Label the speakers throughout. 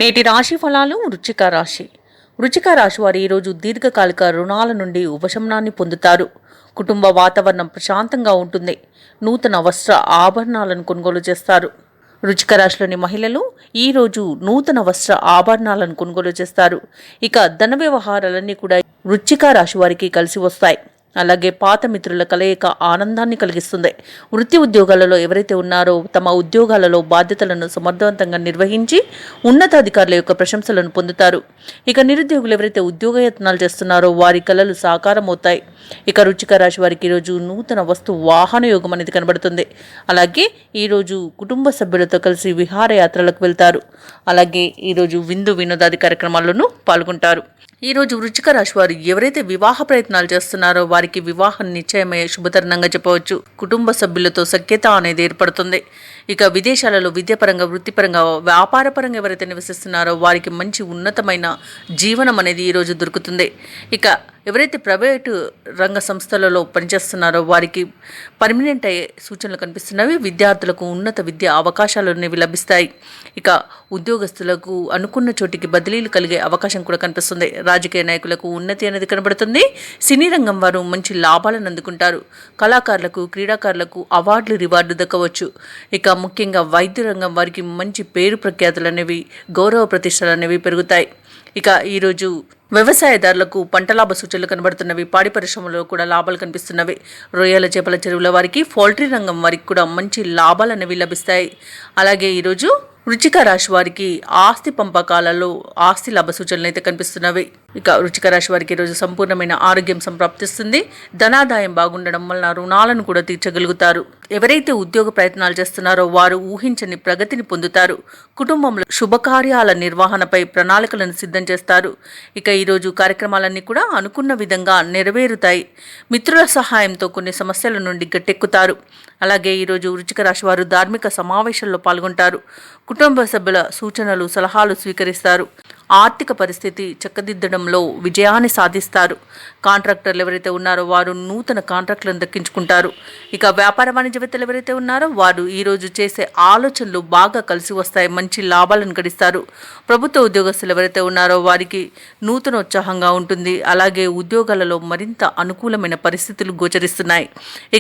Speaker 1: నేటి రాశి ఫలాలు. వృశ్చిక రాశి వారు ఈరోజు దీర్ఘకాలిక రుణాల నుండి ఉపశమనాన్ని పొందుతారు. కుటుంబ వాతావరణం ప్రశాంతంగా ఉంటుంది. నూతన వస్త్ర ఆభరణాలను కొనుగోలు చేస్తారు. వృశ్చిక రాశిలోని మహిళలు ఈరోజు నూతన వస్త్ర ఆభరణాలను కొనుగోలు చేస్తారు. ఇక ధన వ్యవహారాలన్నీ కూడా వృశ్చిక రాశి వారికి కలిసి వస్తాయి. అలాగే పాత మిత్రుల కలయిక ఆనందాన్ని కలిగిస్తుంది. వృత్తి ఉద్యోగాలలో ఎవరైతే ఉన్నారో తమ ఉద్యోగాలలో బాధ్యతలను సమర్థవంతంగా నిర్వహించి ఉన్నతాధికారుల యొక్క ప్రశంసలను పొందుతారు. ఇక నిరుద్యోగులు ఎవరైతే ఉద్యోగయత్నాలు చేస్తున్నారో వారి కలలు సాకారం అవుతాయి. ఇక వృశ్చిక రాశి వారికి ఈరోజు నూతన వాహన యోగం అనేది కనబడుతుంది. అలాగే ఈరోజు కుటుంబ సభ్యులతో కలిసి విహారయాత్రలకు వెళ్తారు. అలాగే ఈరోజు విందు వినోదాది కార్యక్రమాల్లోనూ పాల్గొంటారు. ఈరోజు వృశ్చిక రాశి వారు ఎవరైతే వివాహ ప్రయత్నాలు చేస్తున్నారో వారికి వివాహం నిశ్చయమయ్యే శుభతరుణంగా చెప్పవచ్చు. కుటుంబ సభ్యులతో సఖ్యత అనేది ఏర్పడుతుంది. ఇక విదేశాలలో విద్యాపరంగా, వృత్తిపరంగా, వ్యాపారపరంగా ఎవరైతే నివసిస్తున్నారో వారికి మంచి ఉన్నతమైన జీవనం అనేది ఈరోజు దొరుకుతుంది. ఇక ఎవరైతే ప్రైవేటు రంగ సంస్థలలో పనిచేస్తున్నారో వారికి పర్మనెంట్ అయ్యే సూచనలు కనిపిస్తున్నవి. విద్యార్థులకు ఉన్నత విద్యా అవకాశాలు అనేవి లభిస్తాయి. ఇక ఉద్యోగస్తులకు అనుకున్న చోటికి బదిలీలు కలిగే అవకాశం కూడా కనిపిస్తుంది. రాజకీయ నాయకులకు ఉన్నతి అనేది కనబడుతుంది. సినీ రంగం వారు మంచి లాభాలను అందుకుంటారు. కళాకారులకు, క్రీడాకారులకు అవార్డులు, రివార్డు దక్కవచ్చు. ఇక ముఖ్యంగా వైద్య రంగం వారికి మంచి పేరు ప్రఖ్యాతులు అనేవి, గౌరవ ప్రతిష్టలు అనేవి పెరుగుతాయి. ఇక ఈరోజు వ్యవసాయదారులకు పంట లాభ సూచనలు కనబడుతున్నవి. పాడి పరిశ్రమలో కూడా లాభాలు కనిపిస్తున్నవి. రొయ్యల, చేపల చెరువుల వారికి, పౌల్ట్రీ రంగం వారికి కూడా మంచి లాభాలు అనేవి లభిస్తాయి. అలాగే ఈరోజు వృశ్చిక రాశి వారికి ఆస్తి పంపకాలలో ఆస్తి లాభ సూచనలు అయితే కనిపిస్తున్నవి. ఇక వృశ్చిక రాశి వారికి ఈరోజు సంపూర్ణమైన ఆరోగ్యం సంప్రాప్తిస్తుంది. ధనాదాయం బాగుండడం వలన రుణాలను కూడా తీర్చగలుగుతారు. ఎవరైతే ఉద్యోగ ప్రయత్నాలు చేస్తున్నారో వారు ఊహించని ప్రగతిని పొందుతారు. కుటుంబంలో శుభకార్యాల నిర్వహణపై ప్రణాళికలను సిద్ధం చేస్తారు. ఇక ఈరోజు కార్యక్రమాలన్నీ కూడా అనుకున్న విధంగా నెరవేరుతాయి. మిత్రుల సహాయంతో కొన్ని సమస్యల నుండి గట్టెక్కుతారు. అలాగే ఈరోజు వృశ్చిక రాశి వారు ధార్మిక సమావేశాల్లో పాల్గొంటారు. కుటుంబ సభ్యుల సూచనలు, సలహాలు స్వీకరిస్తారు. ఆర్థిక పరిస్థితి చక్కదిద్దడంలో విజయాన్ని సాధిస్తారు. కాంట్రాక్టర్లు ఎవరైతే ఉన్నారో వారు నూతన కాంట్రాక్టులను దక్కించుకుంటారు. ఇక వ్యాపార వాణిజ్యవేత్తలు ఎవరైతే ఉన్నారో వారు ఈరోజు చేసే ఆలోచనలు బాగా కలిసి వస్తాయి. మంచి లాభాలను గడిస్తారు. ప్రభుత్వ ఉద్యోగస్తులు ఎవరైతే ఉన్నారో వారికి నూతన ఉత్సాహంగా ఉంటుంది. అలాగే ఉద్యోగాలలో మరింత అనుకూలమైన పరిస్థితులు గోచరిస్తున్నాయి.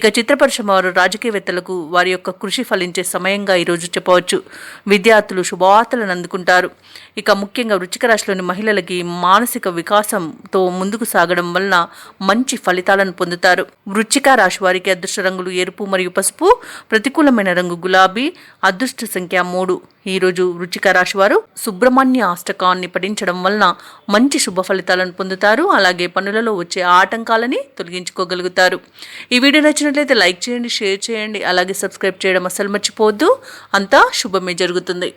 Speaker 1: ఇక చిత్ర పరిశ్రమ వారు, రాజకీయవేత్తలకు వారి యొక్క కృషి ఫలించే సమయంగా ఈరోజు చెప్పవచ్చు. విద్యార్థులు శుభవార్తలను అందుకుంటారు. ఇక ముఖ్యంగా వృశ్చిక రాశిలోని మహిళలకి మానసిక వికాసంతో ముందుకు సాగడం వలన మంచి ఫలితాలను పొందుతారు. వృశ్చిక రాశి వారికి అదృష్ట రంగులు ఎరుపు మరియు పసుపు, ప్రతికూలమైన రంగు గులాబీ, అదృష్ట సంఖ్య 3. ఈరోజు వృశ్చిక రాశి వారు సుబ్రహ్మణ్య అష్టకాన్ని పఠించడం వలన మంచి శుభ ఫలితాలను పొందుతారు. అలాగే పనులలో వచ్చే ఆటంకాలని తొలగించుకోగలుగుతారు. ఈ వీడియో నచ్చినట్లయితే లైక్ చేయండి, షేర్ చేయండి, అలాగే సబ్స్క్రైబ్ చేయడం అస్సలు మర్చిపోవద్దు. అంతా శుభమే జరుగుతుంది.